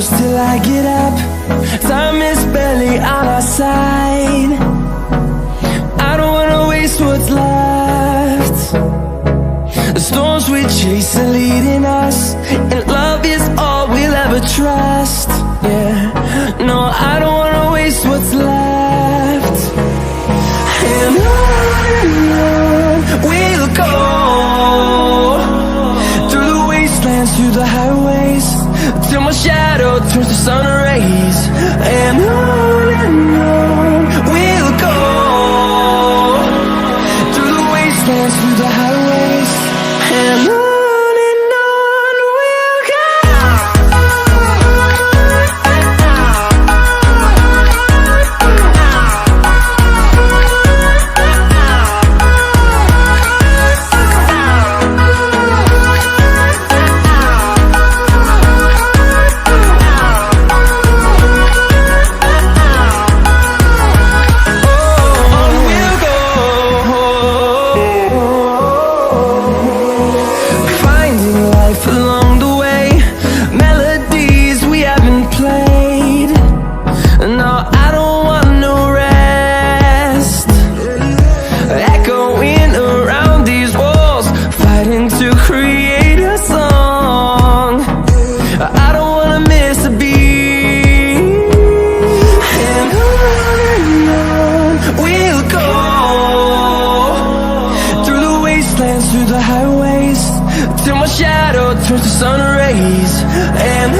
close till I get up. Time is barely on our side. I don't wanna waste what's left. The storms we chase are leading us, and love is all we'll ever trust. Yeah, no, I don't wanna waste what's left. And on we'll go, through the wastelands, through the highways, till my shadow turns to sun rays. And on we'll go, through the wastelands, through the highways, and on we'll go. Along the way, melodies we haven't played. No, I don't want no rest. Echoing around these walls, fighting to create a song. I don't wanna miss a beat. And on we'll go, through the wastelands, through the highways, till my shadow turns to sun rays. And